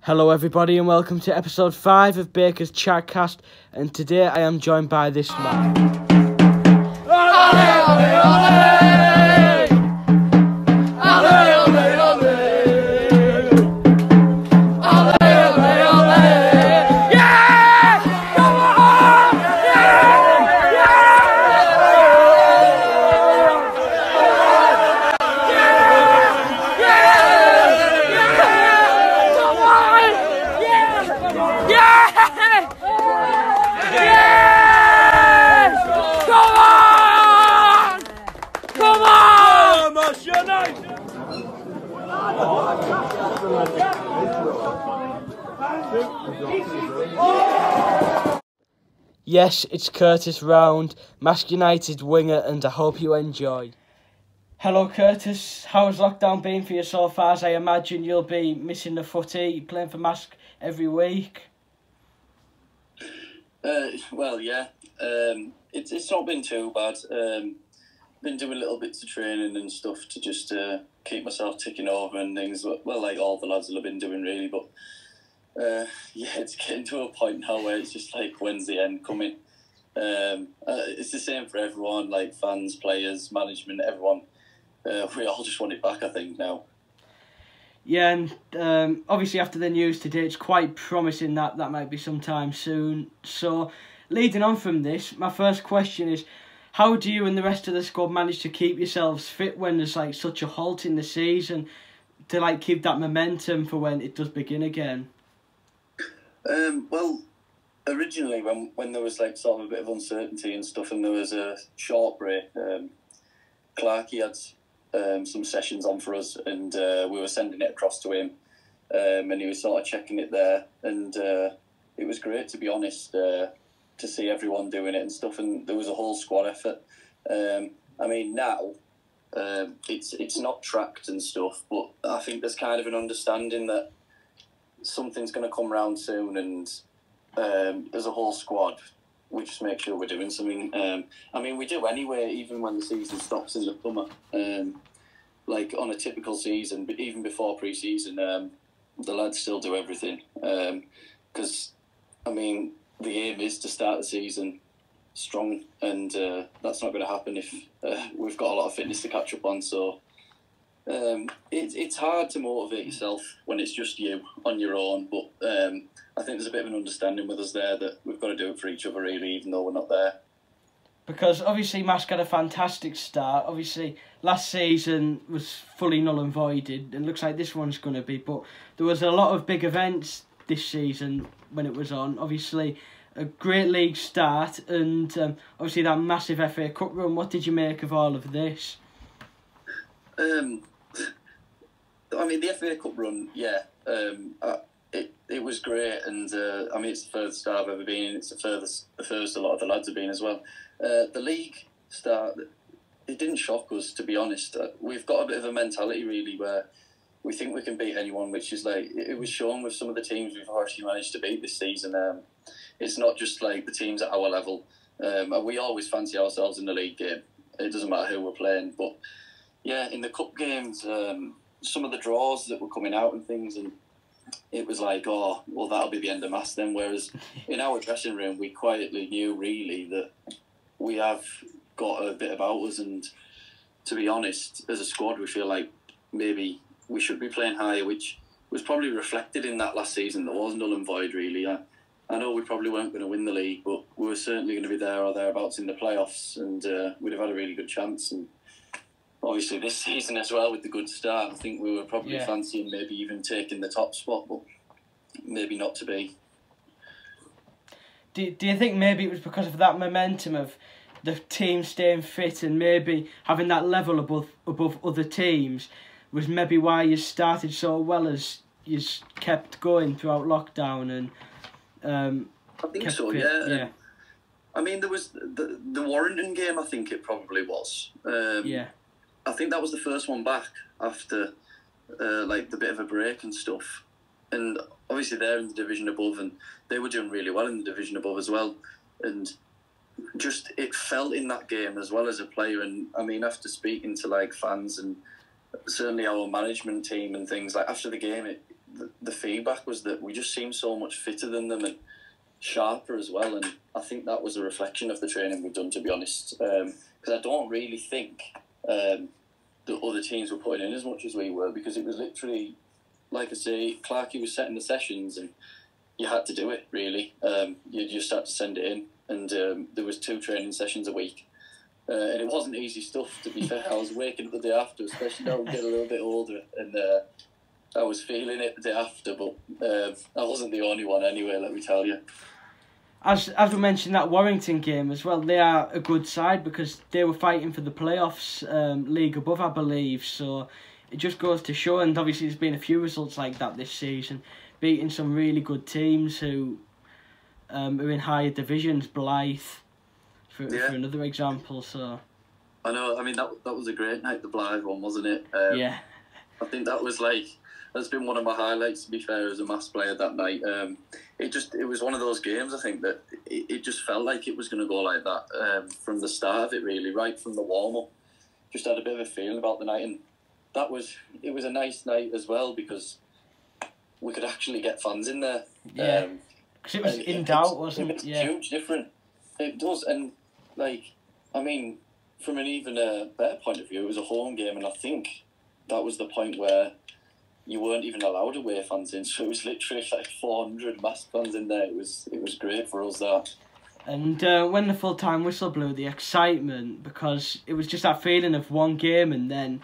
Hello everybody and welcome to episode 5 of Baker's Chatcast, and today I am joined by this man. Marske United! Yes, it's Curtis Round, Marske United winger, and I hope you enjoy. Hello Curtis, how's lockdown been for you so far? As I imagine you'll be missing the footy, playing for Marske every week. Well, yeah, it's not been too bad. Been doing little bits of training and stuff to just keep myself ticking over and things. Well, like all the lads will have been doing really, but yeah, it's getting to a point now where it's just like, when's the end coming? It's the same for everyone, like fans, players, management, everyone. We all just want it back, I think, now. Yeah, and obviously after the news today, it's quite promising that might be sometime soon. So, leading on from this, my first question is, how do you and the rest of the squad manage to keep yourselves fit when there's like such a halt in the season, to like keep that momentum for when it does begin again? Well, originally when there was like sort of a bit of uncertainty and stuff, and there was a short break, Clarkey had some sessions on for us, and we were sending it across to him, and he was sort of checking it there, and it was great, to be honest, to see everyone doing it and stuff, and there was a whole squad effort. I mean, now it's not tracked and stuff, but I think there's kind of an understanding that something's going to come round soon, and there's a whole squad. We just make sure we're doing something. I mean, we do anyway, even when the season stops in the summer. Like on a typical season, but even before pre-season, the lads still do everything. Because, I mean, the aim is to start the season strong, and that's not going to happen if we've got a lot of fitness to catch up on. So it's hard to motivate yourself when it's just you on your own, but I think there's a bit of an understanding with us there that we've got to do it for each other, really, even though we're not there. Because obviously Marske had a fantastic start. Obviously last season was fully null and voided, and looks like this one's going to be, but there was a lot of big events this season when it was on. Obviously a great league start, and obviously that massive FA Cup run. What did you make of all of this? I mean, the FA Cup run, yeah, it was great, and I mean, it's the furthest I've ever been. It's the furthest a lot of the lads have been as well. The league start, it didn't shock us, to be honest. We've got a bit of a mentality, really, where we think we can beat anyone, which is like, it was shown with some of the teams we've already managed to beat this season. It's not just like the teams at our level. We always fancy ourselves in the league game. It doesn't matter who we're playing, but yeah, in the cup games, some of the draws that were coming out and things, and it was like, oh, well, that'll be the end of Mass then. Whereas in our dressing room, we quietly knew, really, that we have got a bit about us. And to be honest, as a squad, we feel like maybe we should be playing higher, which was probably reflected in that last season. That was null and void, really. I know we probably weren't going to win the league, but we were certainly going to be there or thereabouts in the playoffs, and we'd have had a really good chance. And obviously this season as well, with the good start, I think we were probably fancying maybe even taking the top spot, but maybe not to be. Do you think maybe it was because of that momentum of the team staying fit and maybe having that level above other teams was maybe why you started so well as you kept going throughout lockdown? And I think so, fit? Yeah. I mean, there was the Warrington game, I think it probably was. I think that was the first one back after like the bit of a break and stuff. And obviously they're in the division above, and they were doing really well in the division above as well. And just, it felt in that game as well as a player. And I mean, after speaking to like fans and certainly our management team and things, like after the game, the feedback was that we just seemed so much fitter than them and sharper as well. And I think that was a reflection of the training we've done, to be honest. Because I don't really think the other teams were putting in as much as we were, because it was literally, like I say, Clarkey was setting the sessions and you had to do it, really. You just had to send it in. And there was 2 training sessions a week. And it wasn't easy stuff, to be fair. I was waking up the day after, especially now I'm getting a little bit older, and I was feeling it the day after, but I wasn't the only one anyway, let me tell you. As we mentioned, that Warrington game as well, they are a good side because they were fighting for the playoffs, league above, I believe. So it just goes to show, and obviously there's been a few results like that this season, beating some really good teams who are in higher divisions, Blythe, for another example. So I know. I mean, that was a great night, the Blythe one, wasn't it? Yeah. I think that's been one of my highlights, to be fair, as a mass player that night. It was one of those games, I think, that it just felt like it was going to go like that from the start of it, really, right from the warm-up. Just had a bit of a feeling about the night, and it was a nice night as well, because we could actually get fans in there. Yeah, because it was in doubt, wasn't it? Yeah. Huge difference. It does, and I mean, from an even better point of view, it was a home game, and I think that was the point where you weren't even allowed away fans in, so it was literally like 400 masked fans in there. It was great for us, that. And when the full-time whistle blew, the excitement, because it was just that feeling of one game, and then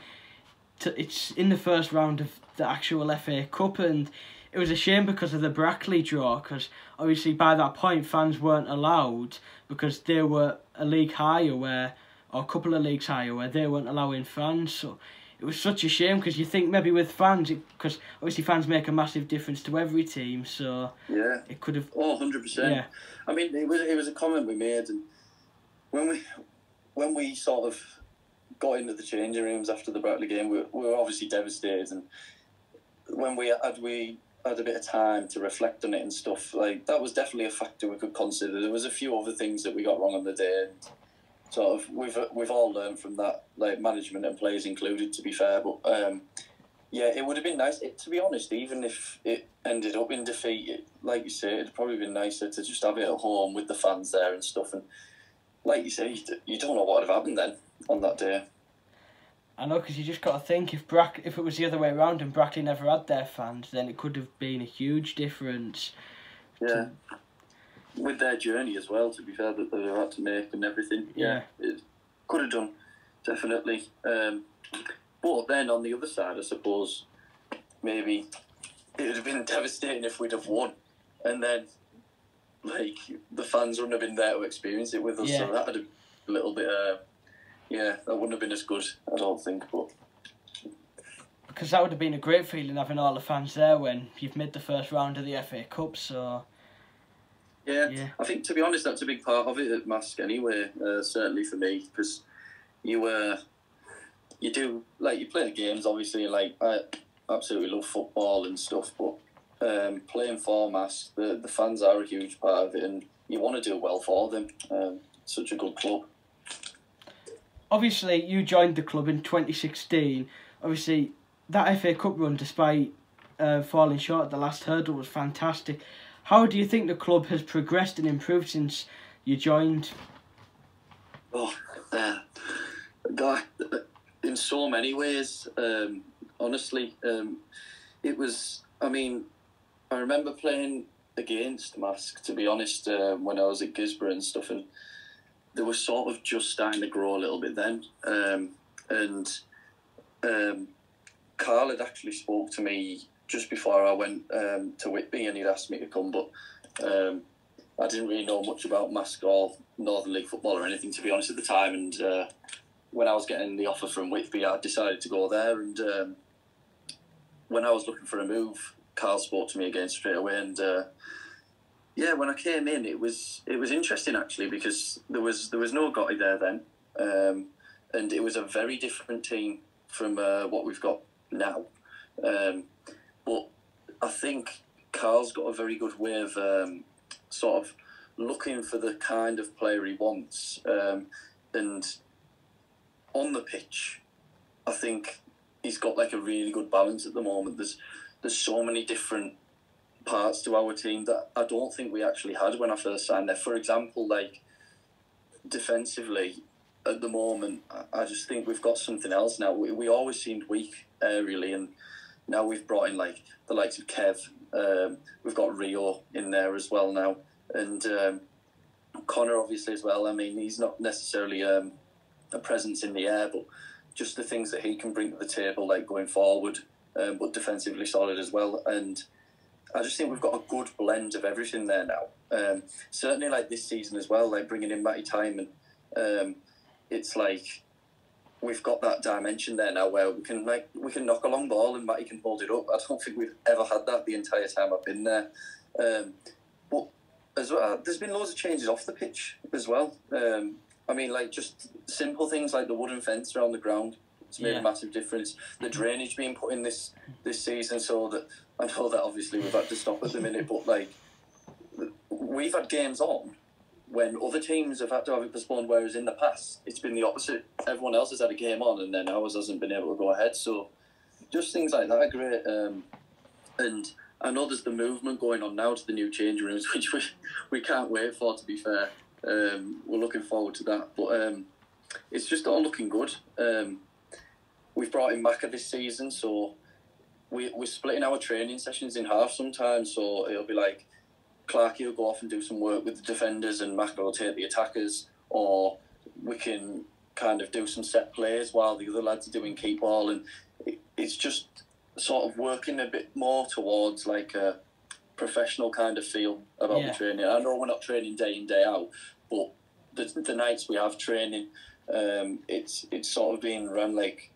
it's in the first round of the actual FA Cup, and it was a shame because of the Brackley draw, because obviously by that point fans weren't allowed, because they were a league higher or a couple of leagues higher where they weren't allowing fans. So it was such a shame, because you think maybe with fans, because obviously fans make a massive difference to every team, so yeah, it could have... Oh, 100%. Yeah. I mean, it was a comment we made, and when we sort of got into the changing rooms after the Brackley game, we were obviously devastated, and when we had a bit of time to reflect on it and stuff, like, that was definitely a factor we could consider. There was a few other things that we got wrong on the day, and sort of we've all learned from that, like management and players included, to be fair. But yeah, it would have been nice, to be honest, even if it ended up in defeat, like you say, it'd probably been nicer to just have it at home with the fans there and stuff. And like you say, you don't know what would have happened then on that day. I know, because you just got to think, if it was the other way around and Brackley never had their fans, then it could have been a huge difference. Yeah. With their journey as well, to be fair, that they had to make and everything. Yeah. It could have done, definitely. But then on the other side, I suppose, maybe it would have been devastating if we'd have won. And then, like, the fans wouldn't have been there to experience it with us. Yeah. So that would have a little bit... that wouldn't have been as good, I don't think, but... Because that would have been a great feeling, having all the fans there when you've made the first round of the FA Cup, so... Yeah, I think, to be honest, that's a big part of it at Marske anyway, certainly for me, because you do, like, you play the games, obviously, and, like, I absolutely love football and stuff, but playing for Marske, the fans are a huge part of it, and you want to do well for them. Such a good club. Obviously, you joined the club in 2016. Obviously, that FA Cup run, despite falling short at the last hurdle, was fantastic. How do you think the club has progressed and improved since you joined? Oh, God, in so many ways, honestly. It was, I mean, I remember playing against Marske, to be honest, when I was at Gisborne and stuff, and they were sort of just starting to grow a little bit then. Carl had actually spoke to me just before I went to Whitby, and he'd asked me to come, but I didn't really know much about Marske or Northern League football or anything, to be honest, at the time. And when I was getting the offer from Whitby, I decided to go there. And when I was looking for a move, Carl spoke to me again straight away. And when I came in, it was interesting actually, because there was no Gotti there then, and it was a very different team from what we've got now. But I think Carl's got a very good way of sort of looking for the kind of player he wants. And on the pitch, I think he's got like a really good balance at the moment. there's so many different parts to our team that I don't think we actually had when I first signed there. For example, like defensively, at the moment, I just think we've got something else now. We always seemed weak aerially, and now we've brought in like the likes of Kev. We've got Rio in there as well now, and Connor obviously as well. I mean, he's not necessarily a presence in the air, but just the things that he can bring to the table, like going forward, but defensively solid as well. And I just think we've got a good blend of everything there now. Certainly like this season as well, like bringing in Matty Timon. It's like we've got that dimension there now where we can knock a long ball and Matty can hold it up. I don't think we've ever had that the entire time I've been there. But as well, there's been loads of changes off the pitch as well. I mean, like just simple things like the wooden fence around the ground. It's made a massive difference. The drainage being put in this season, so that I know that obviously we've had to stop at the minute, but like we've had games on when other teams have had to have it postponed, whereas in the past it's been the opposite. Everyone else has had a game on and then ours hasn't been able to go ahead. So just things like that are great. And I know there's the movement going on now to the new change rooms, which we can't wait for, to be fair. We're looking forward to that. But it's just all looking good. We've brought in Maka this season, so we're splitting our training sessions in half sometimes. So it'll be like Clarkie will go off and do some work with the defenders and Maka will take the attackers, or we can kind of do some set plays while the other lads are doing keep ball, and it's just sort of working a bit more towards like a professional kind of feel about the training. I know we're not training day in, day out, but the nights we have training, it's sort of being run like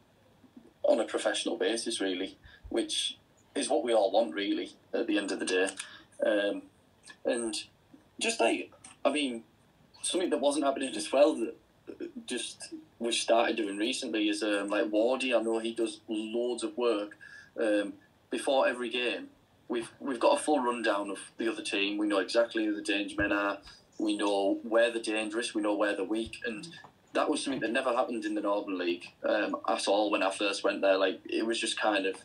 on a professional basis, really, which is what we all want, really, at the end of the day. And just like, I mean, something that wasn't happening as well that just we started doing recently is like Wardy. I know he does loads of work before every game. We've got a full rundown of the other team. We know exactly who the danger men are. We know where they're dangerous. We know where they're weak, and that was something that never happened in the Northern League at all when I first went there. Like it was just kind of,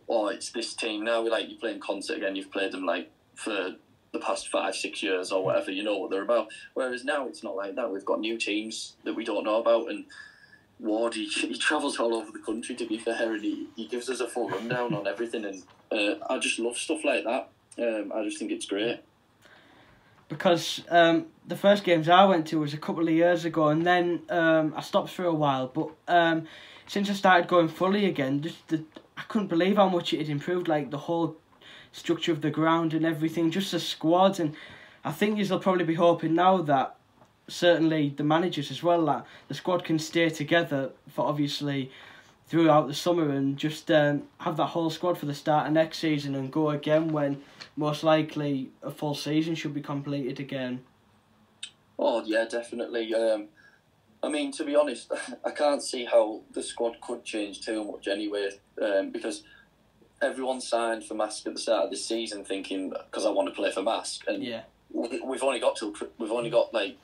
oh, it's this team now. Like you're playing concert again. You've played them like for the past 5-6 years or whatever. You know what they're about. Whereas now it's not like that. We've got new teams that we don't know about, and Ward, he travels all over the country, to be fair, and he gives us a full rundown on everything, and I just love stuff like that. I just think it's great. Because the first games I went to was a couple of years ago, and then I stopped for a while, but since I started going fully again, I couldn't believe how much it had improved, like the whole structure of the ground and everything, just the squads. And I think you'll probably be hoping now that certainly the managers as well, that the squad can stay together for obviously throughout the summer, and just have that whole squad for the start of next season and go again when most likely a full season should be completed again. Oh yeah, definitely. I mean, to be honest, I can't see how the squad could change too much anyway, because everyone signed for Marske at the start of this season thinking, because I want to play for Marske, and we've only got like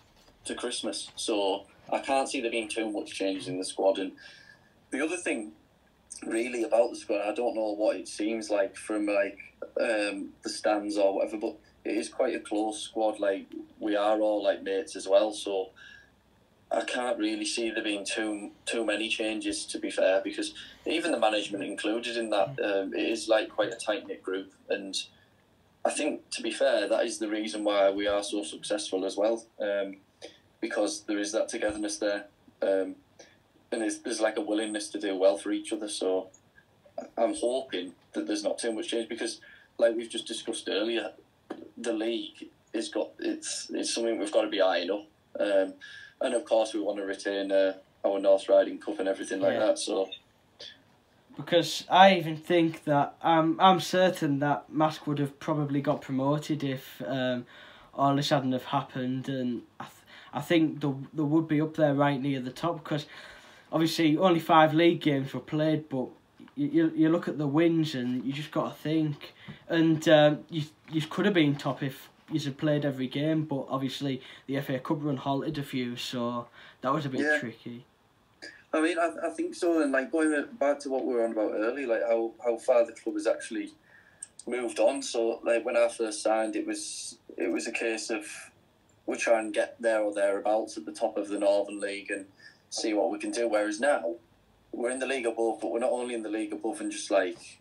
to Christmas, so I can't see there being too much changes in the squad. And the other thing really about the squad, I don't know what it seems like from like the stands or whatever, but it is quite a close squad. Like we are all like mates as well, so I can't really see there being too many changes, to be fair, because even the management included in that, it is like quite a tight-knit group, and I think, to be fair, that is the reason why we are so successful as well, because there is that togetherness there, and there's like a willingness to do well for each other. So I'm hoping that there's not too much change, because like we've just discussed earlier, the league it's something we've got to be eyeing up. And of course, we want to retain our North Riding Cup and everything like that. So, because I even think that I'm certain that Marske would have probably got promoted if all this hadn't have happened, and I think they would be up there right near the top, because obviously only 5 league games were played, but you look at the wins and you just got to think, and you could have been top if you had played every game, but obviously the FA Cup run halted a few, so that was a bit tricky. I mean, I think so. And like going back to what we were on about earlier, like how far the club has actually moved on. So like when I first signed, it was a case of we're trying to get there or thereabouts at the top of the Northern League and see what we can do. Whereas now we're in the league above, but we're not only in the league above and just like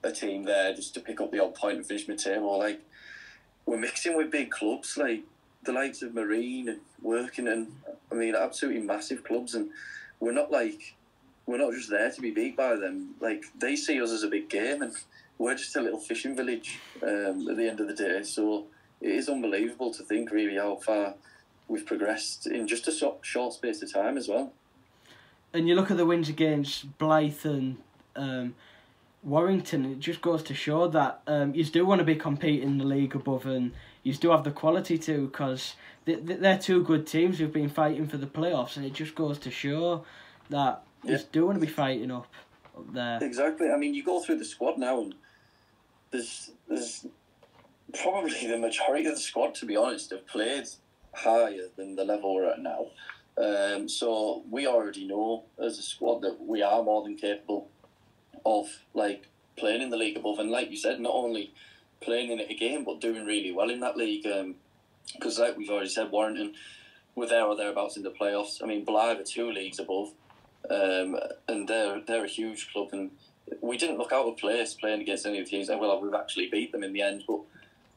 a team there just to pick up the odd point and finish mid-table. Like we're mixing with big clubs like the likes of Marine and Working, and I mean absolutely massive clubs, and we're not just there to be beat by them. Like they see us as a big game, and we're just a little fishing village at the end of the day. So it is unbelievable to think really how far we've progressed in just a short space of time as well. And you look at the wins against Blyth and Warrington, it just goes to show that you do want to be competing in the league above, and you do have the quality to, because they're two good teams who've been fighting for the playoffs, and it just goes to show that you do want to be fighting up there. Exactly. I mean, you go through the squad now, and there's probably the majority of the squad, to be honest, have played higher than the level we're at now. So we already know as a squad that we are more than capable of like playing in the league above, and like you said, not only playing in it again but doing really well in that league, because like we've already said, Warrington were there or thereabouts in the playoffs. I mean, Blythe are 2 leagues above, and they're a huge club, and we didn't look out of place playing against any of the teams. Well, we've actually beat them in the end, but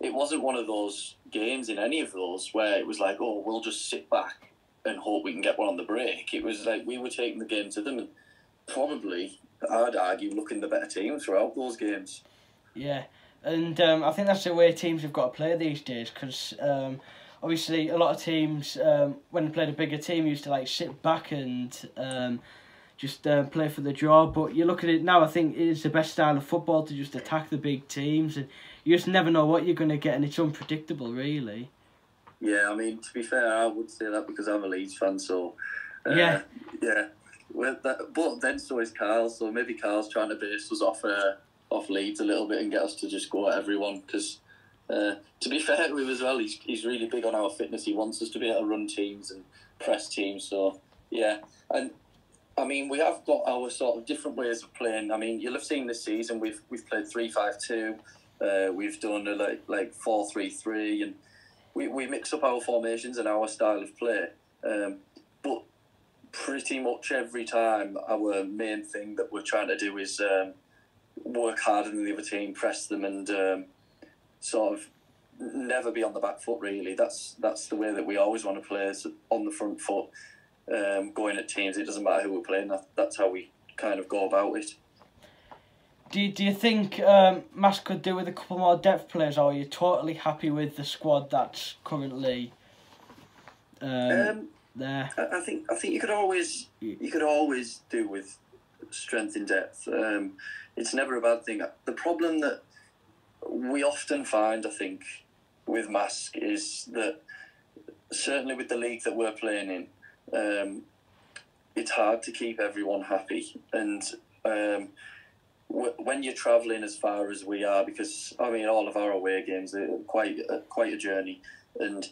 it wasn't one of those games in any of those where it was like, oh, we'll just sit back and hope we can get one on the break. It was like we were taking the game to them, and probably, I'd argue, looking the better team throughout those games. Yeah, and I think that's the way teams have got to play these days, because obviously a lot of teams, when they played a bigger team, used to like sit back and just play for the draw. But you look at it now, I think it is the best style of football to just attack the big teams, and you just never know what you're going to get, and it's unpredictable, really. Yeah, I mean, to be fair, I would say that because I'm a Leeds fan, so... Yeah. Well, but then so is Carl, so maybe Carl's trying to base us off Leeds a little bit and get us to just go at everyone, because to be fair to him as well, he's really big on our fitness. He wants us to be able to run teams and press teams, so yeah. And I mean, we have got our sort of different ways of playing. I mean, you'll have seen this season we've played 3-5-2, we've done like 4-3-3, and we mix up our formations and our style of play, but pretty much every time our main thing that we're trying to do is work harder than the other team, press them, and sort of never be on the back foot, really. That's the way that we always want to play, so on the front foot, going at teams. It doesn't matter who we're playing, that's how we kind of go about it. Do you think Marske could do with a couple more depth players, or are you totally happy with the squad that's currently there? I think you could always do with strength in depth. It's never a bad thing. The problem that we often find, I think, with Marske is that certainly with the league that we're playing in, it's hard to keep everyone happy, and when you're travelling as far as we are, because I mean all of our away games are quite a journey, and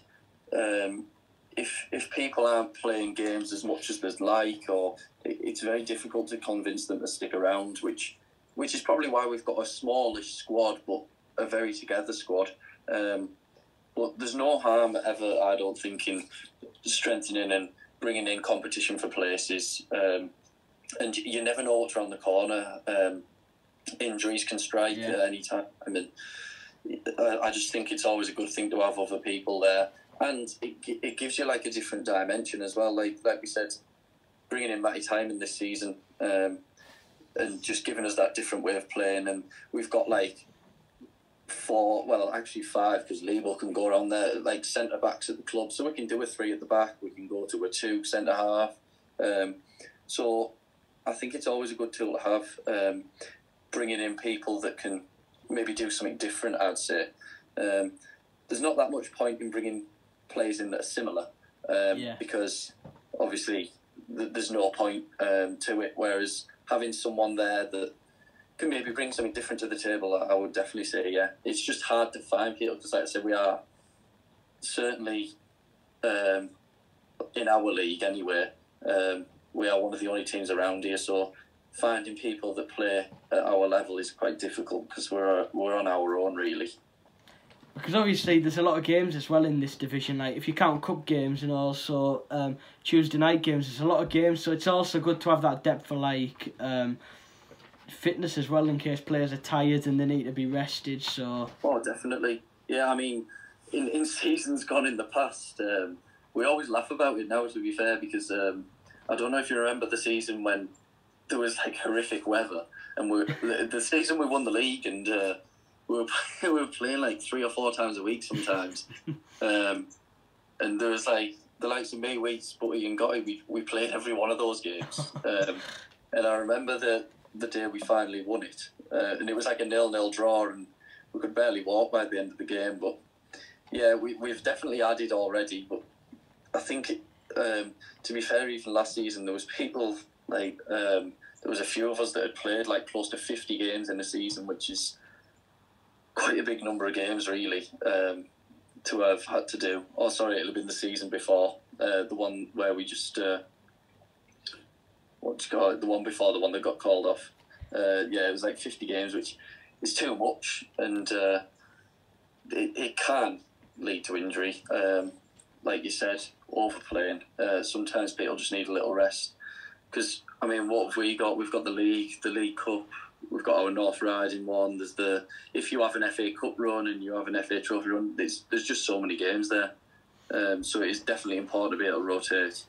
if people aren't playing games as much as they'd like, or it's very difficult to convince them to stick around, which is probably why we've got a smallish squad but a very together squad. But there's no harm ever, I don't think, in strengthening and bringing in competition for places, and you never know what's around the corner. Injuries can strike at any time. I mean, I just think it's always a good thing to have other people there, and it gives you like a different dimension as well. Like we said, bringing in Matty Timon this season, and just giving us that different way of playing. And we've got like 5, because Liebel can go around there, like centre backs at the club, so we can do a 3 at the back. We can go to a 2 centre half. So I think it's always a good tool to have. Bringing in people that can maybe do something different, I'd say. There's not that much point in bringing players in that are similar, because obviously there's no point to it, whereas having someone there that can maybe bring something different to the table, I would definitely say, yeah. It's just hard to find people, because like I said, we are certainly, in our league anyway, we are one of the only teams around here, so finding people that play at our level is quite difficult because we're on our own, really. Because obviously there's a lot of games as well in this division. Like if you count cup games and also Tuesday night games, there's a lot of games. So it's also good to have that depth for like fitness as well in case players are tired and they need to be rested. So. Oh, definitely. Yeah, I mean, in seasons gone in the past, we always laugh about it now, to be fair, because I don't know if you remember the season when there was like horrific weather, and the season we won the league, and we were playing like 3 or 4 times a week sometimes, and there was like the likes of me, Weeks, Butty, and Gotti. We played every one of those games, and I remember the day we finally won it, and it was like a 0-0 draw, and we could barely walk by the end of the game, but. Yeah, we've definitely added already, but I think, to be fair, even last season there was people like there was a few of us that had played like close to 50 games in a season, which is quite a big number of games, really, to have had to do. Oh, sorry, it'll have been the season before, the one where we just the one before the one that got called off. Yeah, it was like 50 games, which is too much, and it can lead to injury. Like you said, overplaying. Sometimes people just need a little rest. Because, I mean, what have we got? We've got the League Cup, we've got our North Riding one, if you have an FA Cup run and you have an FA Trophy run, there's just so many games there. So it is definitely important to be able to rotate.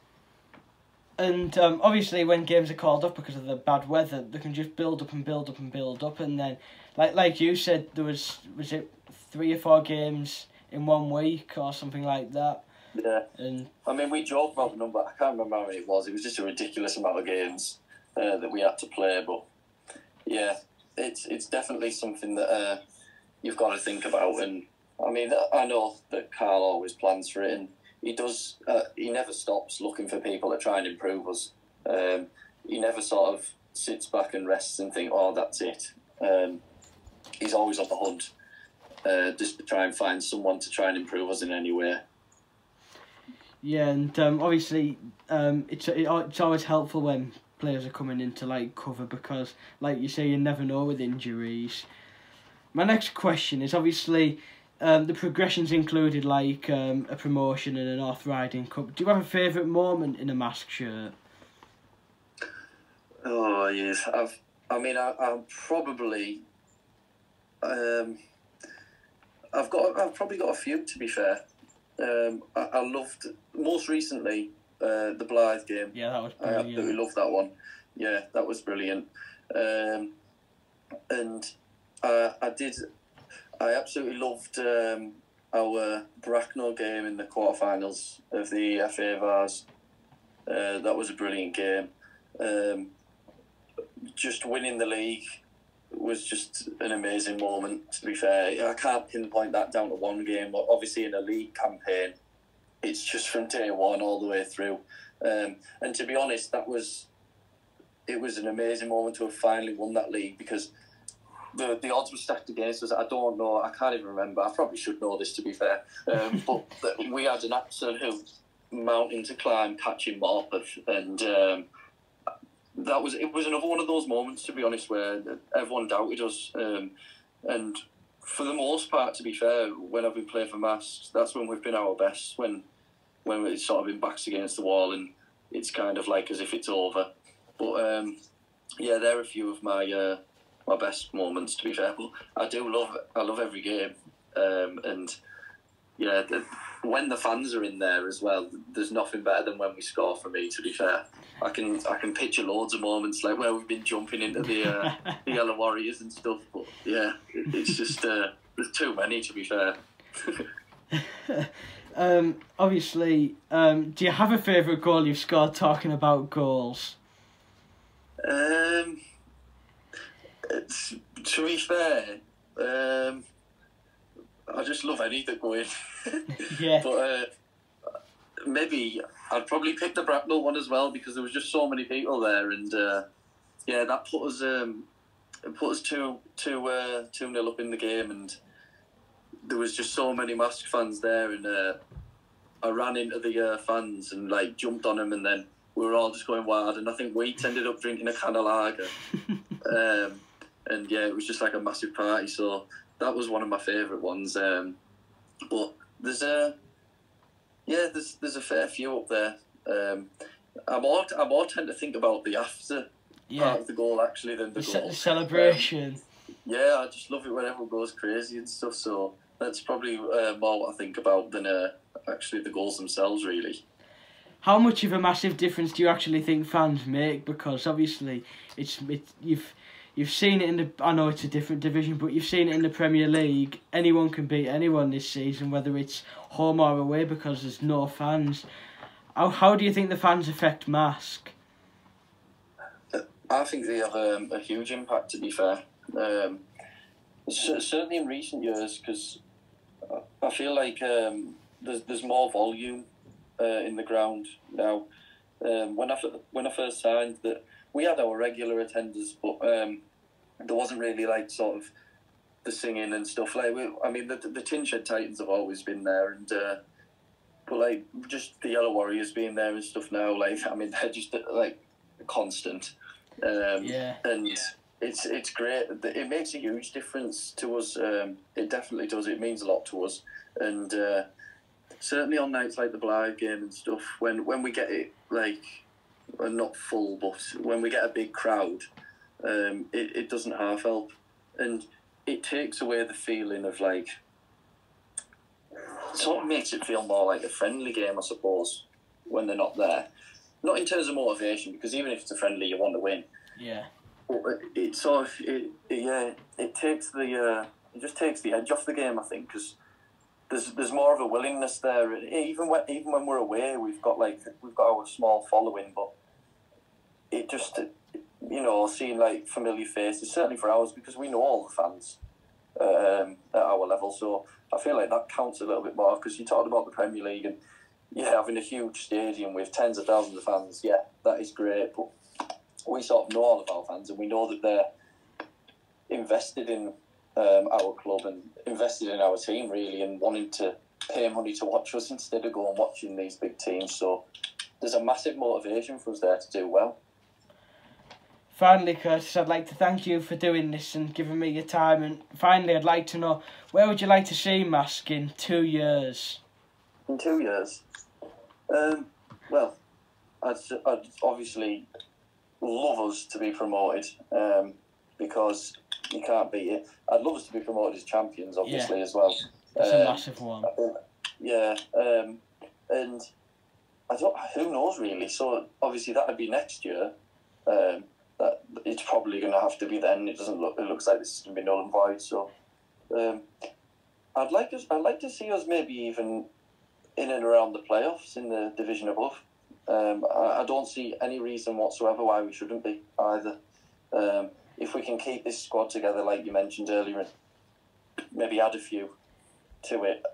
And obviously when games are called up because of the bad weather, they can just build up and build up and build up, and then, like you said, there was it 3 or 4 games in 1 week or something like that. Yeah. And I mean, we joked about the number. I can't remember how many it was. It was just a ridiculous amount of games that we had to play. But yeah, it's definitely something that you've got to think about. And I mean, I know that Carl always plans for it, and he does. He never stops looking for people to try and improve us. He never sort of sits back and rests and think, "Oh, that's it." He's always on the hunt. Just to try and find someone to try and improve us in any way. Yeah, and obviously it's always helpful when players are coming into like cover because, like you say, you never know with injuries. My next question is obviously the progression's included like a promotion and a North Riding Cup. Do you have a favourite moment in a Marske shirt? Oh yes, I'm probably. I've probably got a few, to be fair. I loved most recently the Blythe game. Yeah, that was brilliant. I absolutely loved that one. Yeah, that was brilliant. And I absolutely loved our Bracknell game in the quarterfinals of the FA Vars. That was a brilliant game. Just winning the league was just an amazing moment, to be fair. I can't pinpoint that down to one game, but obviously in a league campaign, it's just from day one all the way through. And to be honest, it was an amazing moment to have finally won that league, because the odds were stacked against us. I don't know, I can't even remember. I probably should know this, to be fair. But we had an absolute mountain to climb, catching Morpeth, and it was another one of those moments, to be honest, where everyone doubted us. And for the most part, to be fair, when I've been playing for Masks, that's when we've been our best, when it's sort of been backs against the wall and it's kind of like as if it's over. But yeah, they're a few of my best moments, to be fair. But I love every game, and yeah, when the fans are in there as well, there's nothing better than when we score, for me, to be fair. I can picture loads of moments like where we've been jumping into the Yellow Warriors and stuff, but yeah, it's just there's too many, to be fair. Obviously, do you have a favourite goal you've scored, talking about goals? To be fair, I just love any that go in. Yeah. But maybe I'd probably pick the Bracknell one as well, because there was just so many people there, and yeah, that put us 2-0 up in the game, and there was just so many Marske fans there, and I ran into the fans and like jumped on them, and then we were all just going wild, and I think we ended up drinking a can of lager. And yeah, it was just like a massive party. So that was one of my favourite ones. But there's a fair few up there. I more tend to think about the after part of the goal actually than the goal. The celebration. Yeah, I just love it when everyone goes crazy and stuff. So that's probably more what I think about than actually the goals themselves, really. How much of a massive difference do you actually think fans make? Because obviously, you've seen it in the. I know it's a different division, but you've seen it in the Premier League. Anyone can beat anyone this season, whether it's home or away, because there's no fans. How do you think the fans affect Marske? I think they have a huge impact, to be fair. Certainly in recent years, because I feel like there's more volume in the ground now. When I first signed, that we had our regular attenders, but there wasn't really like sort of the singing and stuff. Like the Tin Shed Titans have always been there, and but like just the Yellow Warriors being there and stuff now. Like they're just like constant. And it's great. It makes a huge difference to us. It definitely does. It means a lot to us, and certainly on nights like the Blythe game and stuff, when we get it like not full, but when we get a big crowd, it doesn't half help, and it takes away the feeling of like. Sort of makes it feel more like a friendly game, I suppose, when they're not there. Not in terms of motivation, because even if it's a friendly, you want to win. Yeah. But it sort of it takes the it just takes the edge off the game, I think, because there's more of a willingness there. Even when we're away, we've got our small following, but it just seeing like familiar faces, certainly for ours, because we know all the fans at our level, so I feel like that counts a little bit more, because you talked about the Premier League and having a huge stadium with tens of thousands of fans, that is great, but we sort of know all of our fans, and we know that they're invested in our club and invested in our team, really, and wanting to pay money to watch us instead of going watching these big teams. So there's a massive motivation for us there to do well. Finally, Curtis, I'd like to thank you for doing this and giving me your time. And finally, I'd like to know, where would you like to see Marske in 2 years? In 2 years? Well, I'd obviously love us to be promoted, because you can't beat it. I'd love us to be promoted as champions, obviously, as well. It's a massive one. And who knows, really? So obviously that would be next year. That it's probably going to have to be then. It looks like this is going to be null and void. So I'd like to see us maybe even in and around the playoffs in the division above. I don't see any reason whatsoever why we shouldn't be either. If we can keep this squad together, like you mentioned earlier, and maybe add a few to it,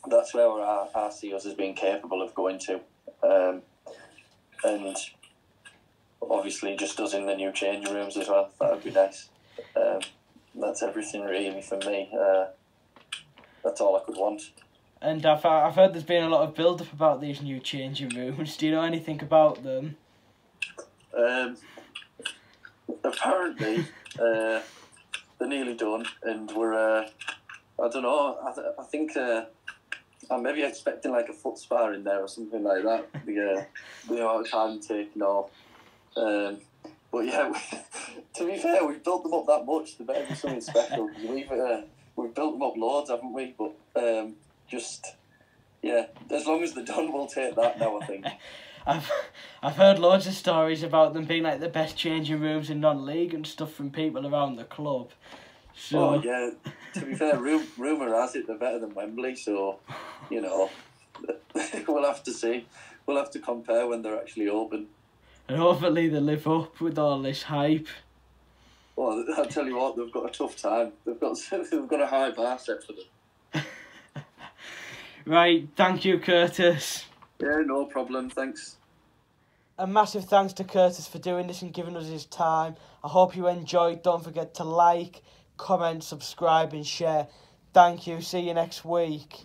that's where I see us as being capable of going to. And obviously just us in the new changing rooms as well. That would be nice. That's everything really for me. That's all I could want. And I've heard there's been a lot of build-up about these new changing rooms. Do you know anything about them? Apparently, they're nearly done, and we're. I don't know. I think I'm maybe expecting like a foot spar in there or something like that. The amount of time taken off. But yeah, to be fair, we've built them up that much. There better be something special. We've built them up loads, haven't we? But as long as they're done, we'll take that now, I think. I've heard loads of stories about them being like the best changing rooms in non-league and stuff from people around the club. So to be fair, rumour has it they're better than Wembley, so we'll have to see. We'll have to compare when they're actually open. And hopefully they live up with all this hype. Well, I'll tell you what, they've got a tough time. They've got a high bar set for them. Right, thank you, Curtis. Yeah, no problem, thanks. A massive thanks to Curtis for doing this and giving us his time. I hope you enjoyed. Don't forget to like, comment, subscribe and share. Thank you. See you next week.